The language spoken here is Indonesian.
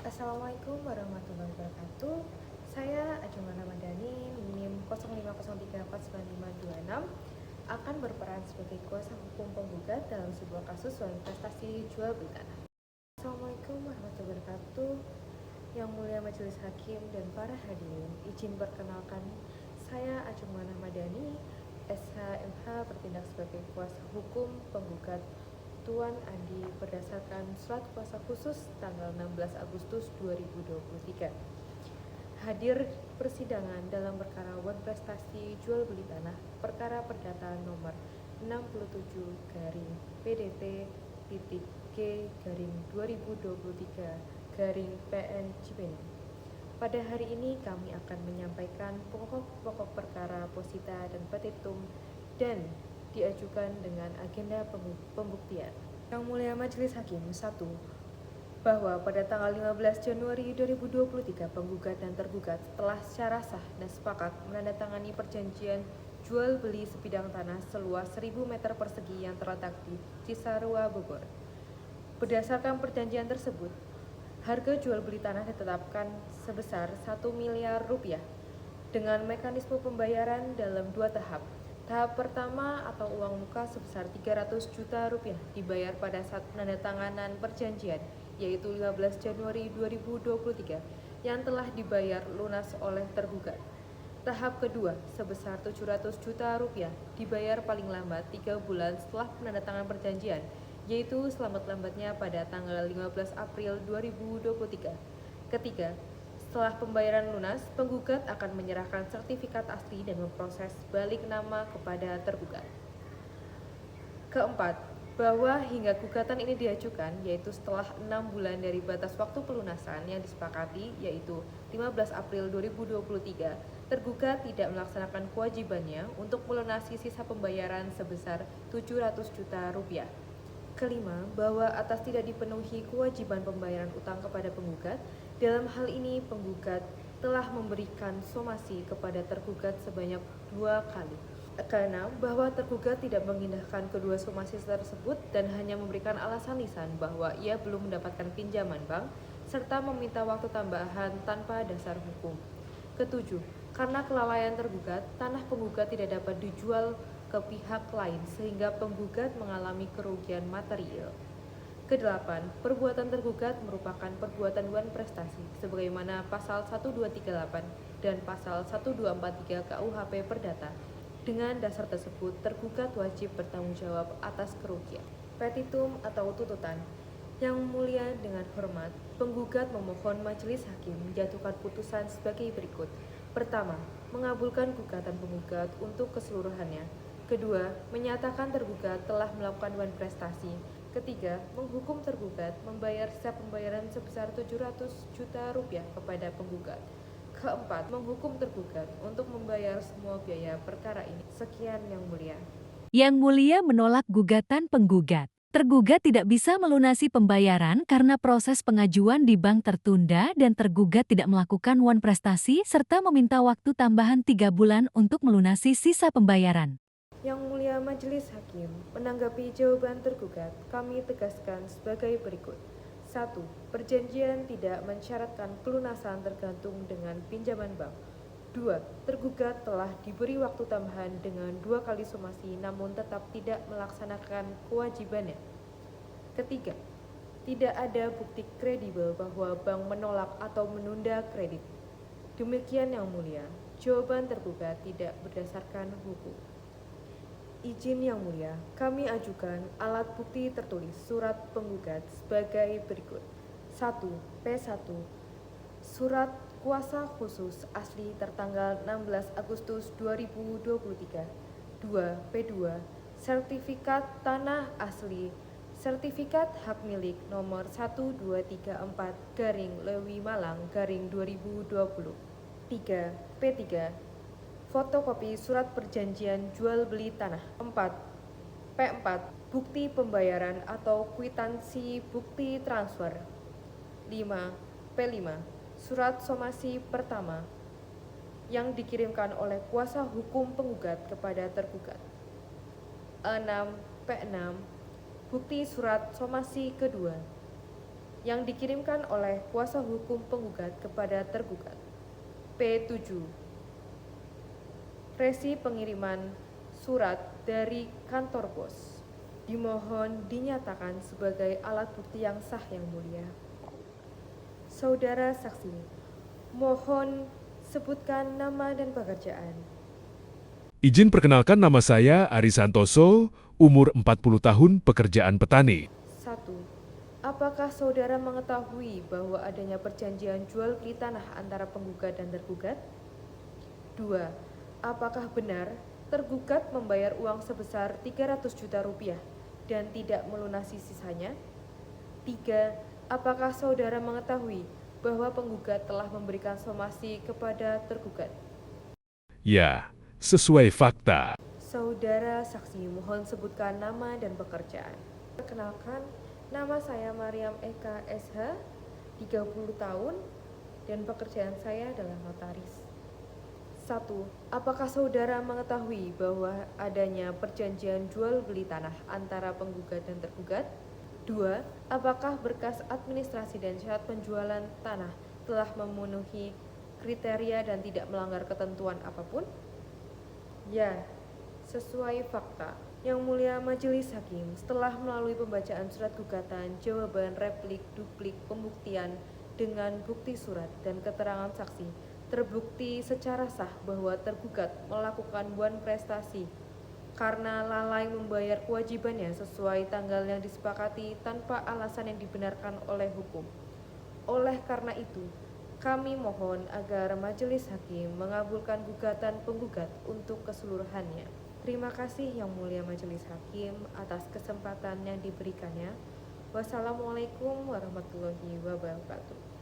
Assalamualaikum warahmatullahi wabarakatuh. Saya Ajumana Ramadhani, NIM 0503495526, akan berperan sebagai kuasa hukum penggugat dalam sebuah kasus suap investasi jual beli tanah. Assalamualaikum warahmatullahi wabarakatuh. Yang mulia Majelis Hakim dan para hadirin, izin perkenalkan, saya Ajumana Ramadhani, SHMH, bertindak sebagai kuasa hukum penggugat Tuan Andi berdasarkan surat kuasa khusus tanggal 16 Agustus 2023. Hadir persidangan dalam perkara wan prestasi jual beli tanah perkara perdata nomor 67 garing PDT titik G garing 2023 garing PN Cipinang. Pada hari ini kami akan menyampaikan pokok-pokok perkara posita dan petitum dan diajukan dengan agenda pembuktian. Yang mulia Majelis Hakim, 1. Bahwa pada tanggal 15 Januari 2023 penggugat dan tergugat telah secara sah dan sepakat menandatangani perjanjian jual beli sebidang tanah seluas 1000 meter persegi yang terletak di Cisarua, Bogor. Berdasarkan perjanjian tersebut, harga jual beli tanah ditetapkan sebesar 1 miliar rupiah dengan mekanisme pembayaran dalam 2 tahap. Tahap pertama atau uang muka sebesar 300 juta rupiah dibayar pada saat penandatanganan perjanjian, yaitu 15 Januari 2023, yang telah dibayar lunas oleh tergugat. Tahap kedua sebesar 700 juta rupiah dibayar paling lambat 3 bulan setelah penandatanganan perjanjian, yaitu selambat-lambatnya pada tanggal 15 April 2023. Ketiga, setelah pembayaran lunas, penggugat akan menyerahkan sertifikat asli dan memproses balik nama kepada tergugat. Keempat, bahwa hingga gugatan ini diajukan, yaitu setelah 6 bulan dari batas waktu pelunasan yang disepakati, yaitu 15 April 2023, tergugat tidak melaksanakan kewajibannya untuk melunasi sisa pembayaran sebesar 700 juta rupiah. Kelima, bahwa atas tidak dipenuhi kewajiban pembayaran utang kepada penggugat, dalam hal ini penggugat telah memberikan somasi kepada tergugat sebanyak 2 kali. Keenam, bahwa tergugat tidak mengindahkan kedua somasi tersebut dan hanya memberikan alasan lisan bahwa ia belum mendapatkan pinjaman bank, serta meminta waktu tambahan tanpa dasar hukum. Ketujuh, karena kelalaian tergugat, tanah penggugat tidak dapat dijual ke pihak lain sehingga penggugat mengalami kerugian material. Kedelapan, perbuatan tergugat merupakan perbuatan wan prestasi sebagaimana pasal 1238 dan pasal 1243 KUHP Perdata. Dengan dasar tersebut, tergugat wajib bertanggung jawab atas kerugian. Petitum atau tuntutan. Yang mulia, dengan hormat, penggugat memohon majelis hakim menjatuhkan putusan sebagai berikut. Pertama, mengabulkan gugatan penggugat untuk keseluruhannya. Kedua, menyatakan tergugat telah melakukan wan prestasi. Ketiga, menghukum tergugat membayar sisa pembayaran sebesar 700 juta rupiah kepada penggugat. Keempat, menghukum tergugat untuk membayar semua biaya perkara ini. Sekian, Yang Mulia. Yang Mulia menolak gugatan penggugat. Tergugat tidak bisa melunasi pembayaran karena proses pengajuan di bank tertunda dan tergugat tidak melakukan wan prestasi serta meminta waktu tambahan 3 bulan untuk melunasi sisa pembayaran. Yang Mulia Majelis Hakim, menanggapi jawaban tergugat, kami tegaskan sebagai berikut. 1. Perjanjian tidak mensyaratkan pelunasan tergantung dengan pinjaman bank. 2. Tergugat telah diberi waktu tambahan dengan 2 kali somasi namun tetap tidak melaksanakan kewajibannya. Ketiga, tidak ada bukti kredibel bahwa bank menolak atau menunda kredit. Demikian Yang Mulia, jawaban tergugat tidak berdasarkan hukum. Izin Yang Mulia, kami ajukan alat bukti tertulis surat penggugat sebagai berikut. 1. P1. Surat kuasa khusus asli tertanggal 16 Agustus 2023. 2. P2. Sertifikat tanah asli, sertifikat hak milik nomor 1234 garing Lewi Malang garing 2020. 3. P3. Fotokopi surat perjanjian jual beli tanah. 4. P4. Bukti pembayaran atau kwitansi bukti transfer. 5. P5. Surat somasi pertama yang dikirimkan oleh kuasa hukum penggugat kepada tergugat. 6. P6. Bukti surat somasi kedua yang dikirimkan oleh kuasa hukum penggugat kepada tergugat. P7. Resi pengiriman surat dari kantor pos dimohon dinyatakan sebagai alat bukti yang sah yang mulia. Saudara saksi, mohon sebutkan nama dan pekerjaan. Izin perkenalkan, nama saya Ari Santoso, umur 40 tahun, pekerjaan petani. 1. Apakah saudara mengetahui bahwa adanya perjanjian jual beli tanah antara penggugat dan tergugat? 2. Apakah benar tergugat membayar uang sebesar 300 juta rupiah dan tidak melunasi sisanya? 3. Apakah saudara mengetahui bahwa penggugat telah memberikan somasi kepada tergugat? Ya, sesuai fakta. Saudara saksi, mohon sebutkan nama dan pekerjaan. Perkenalkan, nama saya Mariam Eka SH, 30 tahun, dan pekerjaan saya adalah notaris. 1. Apakah saudara mengetahui bahwa adanya perjanjian jual beli tanah antara penggugat dan tergugat? 2. Apakah berkas administrasi dan syarat penjualan tanah telah memenuhi kriteria dan tidak melanggar ketentuan apapun? Ya, sesuai fakta. Yang mulia majelis hakim, setelah melalui pembacaan surat gugatan, jawaban, replik, duplik, pembuktian dengan bukti surat dan keterangan saksi, terbukti secara sah bahwa tergugat melakukan wan prestasi karena lalai membayar kewajibannya sesuai tanggal yang disepakati tanpa alasan yang dibenarkan oleh hukum. Oleh karena itu, kami mohon agar majelis hakim mengabulkan gugatan penggugat untuk keseluruhannya. Terima kasih Yang Mulia Majelis Hakim atas kesempatan yang diberikannya. Wassalamualaikum warahmatullahi wabarakatuh.